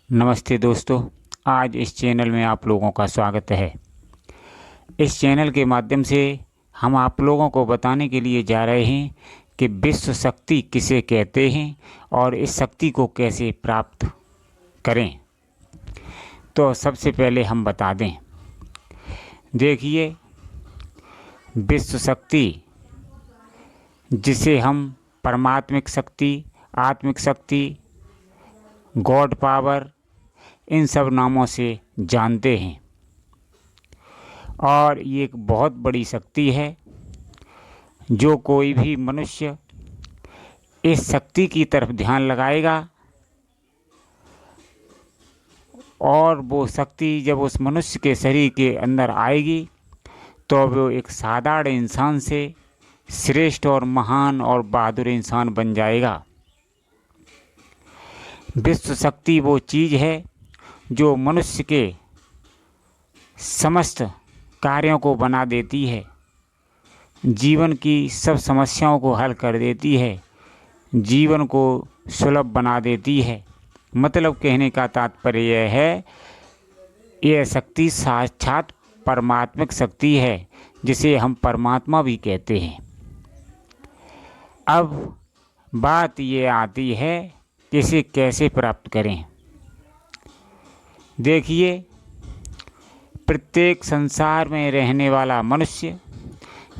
नमस्ते दोस्तों, आज इस चैनल में आप लोगों का स्वागत है। इस चैनल के माध्यम से हम आप लोगों को बताने के लिए जा रहे हैं कि विश्व शक्ति किसे कहते हैं और इस शक्ति को कैसे प्राप्त करें। तो सबसे पहले हम बता दें, देखिए, विश्व शक्ति जिसे हम परमात्मिक शक्ति, आत्मिक शक्ति, गॉड पावर, इन सब नामों से जानते हैं और ये एक बहुत बड़ी शक्ति है। जो कोई भी मनुष्य इस शक्ति की तरफ ध्यान लगाएगा और वो शक्ति जब उस मनुष्य के शरीर के अंदर आएगी तो वो एक साधारण इंसान से श्रेष्ठ और महान और बहादुर इंसान बन जाएगा। विश्व शक्ति वो चीज़ है जो मनुष्य के समस्त कार्यों को बना देती है, जीवन की सब समस्याओं को हल कर देती है, जीवन को सुलभ बना देती है। मतलब कहने का तात्पर्य यह है, यह शक्ति साक्षात परमात्मिक शक्ति है जिसे हम परमात्मा भी कहते हैं। अब बात ये आती है कि इसे कैसे प्राप्त करें। देखिए, प्रत्येक संसार में रहने वाला मनुष्य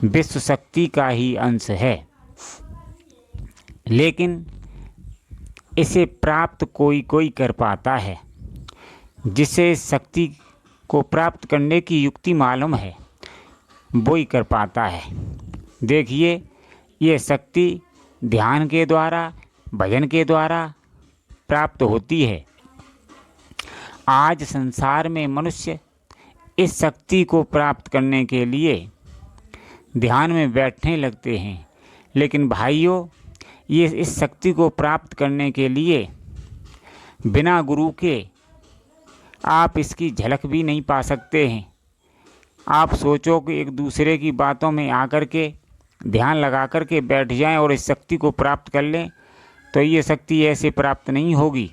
विश्व शक्ति का ही अंश है, लेकिन इसे प्राप्त कोई कोई कर पाता है। जिसे शक्ति को प्राप्त करने की युक्ति मालूम है वो ही कर पाता है। देखिए, ये शक्ति ध्यान के द्वारा, भजन के द्वारा प्राप्त होती है। आज संसार में मनुष्य इस शक्ति को प्राप्त करने के लिए ध्यान में बैठने लगते हैं, लेकिन भाइयों, ये इस शक्ति को प्राप्त करने के लिए बिना गुरु के आप इसकी झलक भी नहीं पा सकते हैं। आप सोचो कि एक दूसरे की बातों में आकर के ध्यान लगा कर के बैठ जाएं और इस शक्ति को प्राप्त कर लें, तो ये शक्ति ऐसे प्राप्त नहीं होगी।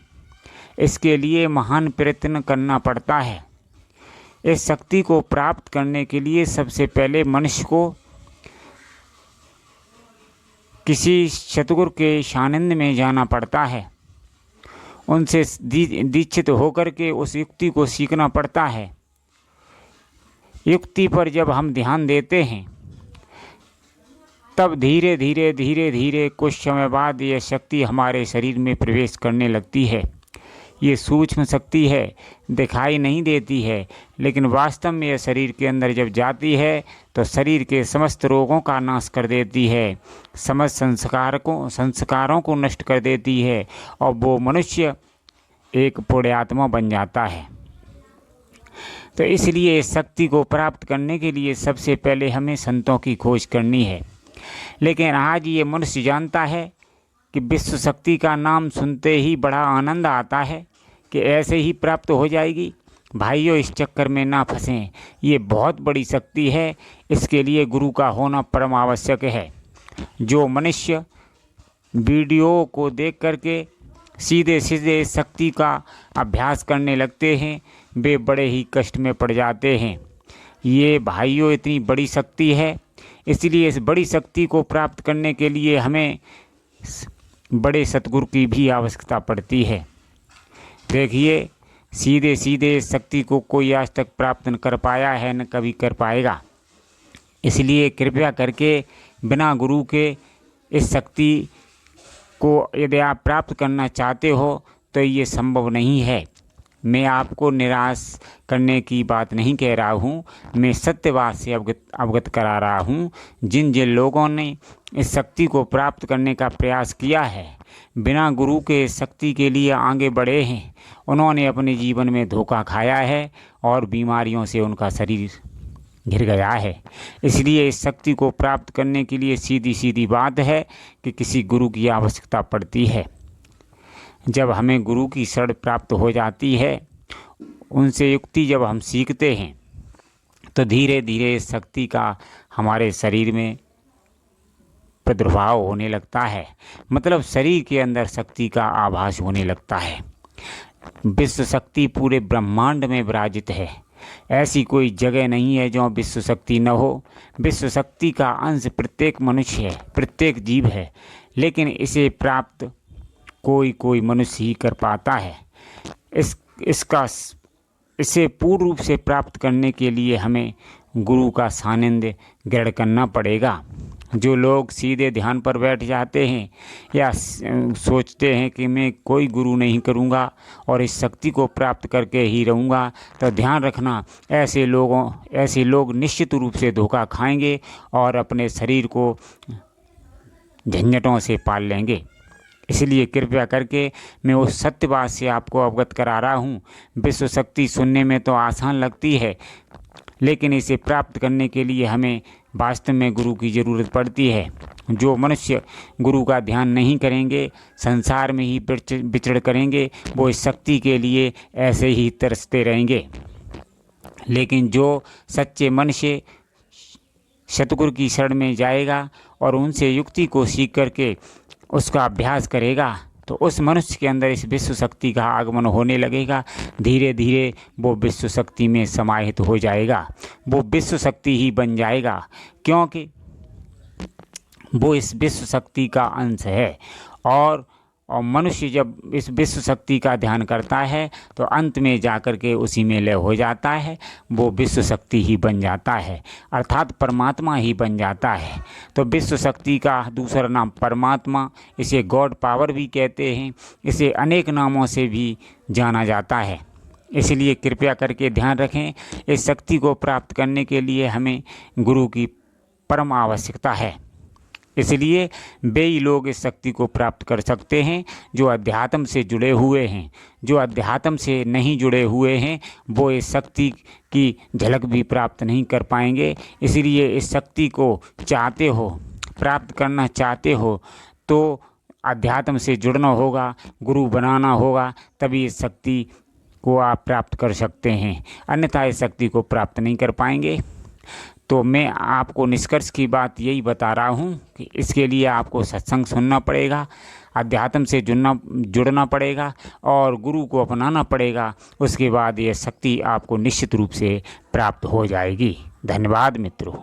इसके लिए महान प्रयत्न करना पड़ता है। इस शक्ति को प्राप्त करने के लिए सबसे पहले मनुष्य को किसी सतगुरु के सानिध्य में जाना पड़ता है, उनसे दीक्षित होकर के उस युक्ति को सीखना पड़ता है। युक्ति पर जब हम ध्यान देते हैं तब धीरे धीरे कुछ समय बाद यह शक्ति हमारे शरीर में प्रवेश करने लगती है। ये सूक्ष्म शक्ति है, दिखाई नहीं देती है, लेकिन वास्तव में यह शरीर के अंदर जब जाती है तो शरीर के समस्त रोगों का नाश कर देती है, समस्त संस्कारों को नष्ट कर देती है और वो मनुष्य एक पुण्यात्मा बन जाता है। तो इसलिए इस शक्ति को प्राप्त करने के लिए सबसे पहले हमें संतों की खोज करनी है। लेकिन आज ये मनुष्य जानता है कि विश्व शक्ति का नाम सुनते ही बड़ा आनंद आता है कि ऐसे ही प्राप्त हो जाएगी। भाइयों, इस चक्कर में ना फंसें। ये बहुत बड़ी शक्ति है, इसके लिए गुरु का होना परम आवश्यक है। जो मनुष्य वीडियो को देख करके सीधे सीधे इस शक्ति का अभ्यास करने लगते हैं वे बड़े ही कष्ट में पड़ जाते हैं। ये भाइयों इतनी बड़ी शक्ति है, इसलिए इस बड़ी शक्ति को प्राप्त करने के लिए हमें बड़े सतगुरु की भी आवश्यकता पड़ती है। देखिए, सीधे सीधे इस शक्ति को कोई आज तक प्राप्त न कर पाया है, न कभी कर पाएगा। इसलिए कृपया करके बिना गुरु के इस शक्ति को यदि आप प्राप्त करना चाहते हो तो ये संभव नहीं है। मैं आपको निराश करने की बात नहीं कह रहा हूँ, मैं सत्यवाद से अवगत करा रहा हूँ। जिन जिन लोगों ने इस शक्ति को प्राप्त करने का प्रयास किया है, बिना गुरु के शक्ति के लिए आगे बढ़े हैं, उन्होंने अपने जीवन में धोखा खाया है और बीमारियों से उनका शरीर घिर गया है। इसलिए इस शक्ति को प्राप्त करने के लिए सीधी सीधी बात है कि किसी गुरु की आवश्यकता पड़ती है। जब हमें गुरु की शरण प्राप्त हो जाती है, उनसे युक्ति जब हम सीखते हैं तो धीरे धीरे इस शक्ति का हमारे शरीर में प्रादुर्भाव होने लगता है। मतलब शरीर के अंदर शक्ति का आभास होने लगता है। विश्व शक्ति पूरे ब्रह्मांड में विराजित है। ऐसी कोई जगह नहीं है जहाँ विश्व शक्ति न हो। विश्व शक्ति का अंश प्रत्येक मनुष्य है, प्रत्येक जीव है, लेकिन इसे प्राप्त कोई कोई मनुष्य ही कर पाता है। इसे पूर्ण रूप से प्राप्त करने के लिए हमें गुरु का सानिध्य ग्रहण करना पड़ेगा। जो लोग सीधे ध्यान पर बैठ जाते हैं या सोचते हैं कि मैं कोई गुरु नहीं करूँगा और इस शक्ति को प्राप्त करके ही रहूँगा, तो ध्यान रखना ऐसे लोग निश्चित रूप से धोखा खाएंगे और अपने शरीर को झंझटों से पाल लेंगे। इसलिए कृपया करके मैं उस सत्य बात से आपको अवगत करा रहा हूँ। विश्व शक्ति सुनने में तो आसान लगती है, लेकिन इसे प्राप्त करने के लिए हमें वास्तव में गुरु की ज़रूरत पड़ती है। जो मनुष्य गुरु का ध्यान नहीं करेंगे, संसार में ही विचरण करेंगे, वो इस शक्ति के लिए ऐसे ही तरसते रहेंगे। लेकिन जो सच्चे मन से सतगुरु की शरण में जाएगा और उनसे युक्ति को सीख करके उसका अभ्यास करेगा, तो उस मनुष्य के अंदर इस विश्व शक्ति का आगमन होने लगेगा। धीरे धीरे वो विश्व शक्ति में समाहित हो जाएगा, वो विश्व शक्ति ही बन जाएगा, क्योंकि वो इस विश्व शक्ति का अंश है। और मनुष्य जब इस विश्व शक्ति का ध्यान करता है तो अंत में जाकर के उसी में लय हो जाता है, वो विश्व शक्ति ही बन जाता है, अर्थात परमात्मा ही बन जाता है। तो विश्व शक्ति का दूसरा नाम परमात्मा, इसे गॉड पावर भी कहते हैं, इसे अनेक नामों से भी जाना जाता है। इसलिए कृपया करके ध्यान रखें, इस शक्ति को प्राप्त करने के लिए हमें गुरु की परम आवश्यकता है। इसलिए वे ही लोग इस शक्ति को प्राप्त कर सकते हैं जो अध्यात्म से जुड़े हुए हैं। जो अध्यात्म से नहीं जुड़े हुए हैं वो इस शक्ति की झलक भी प्राप्त नहीं कर पाएंगे। इसलिए इस शक्ति को चाहते हो, प्राप्त करना चाहते हो, तो अध्यात्म से जुड़ना होगा, गुरु बनाना होगा, तभी इस शक्ति को आप प्राप्त कर सकते हैं, अन्यथा इस शक्ति को प्राप्त नहीं कर पाएंगे। तो मैं आपको निष्कर्ष की बात यही बता रहा हूँ कि इसके लिए आपको सत्संग सुनना पड़ेगा, अध्यात्म से जुड़ना पड़ेगा और गुरु को अपनाना पड़ेगा। उसके बाद ये शक्ति आपको निश्चित रूप से प्राप्त हो जाएगी। धन्यवाद मित्रों।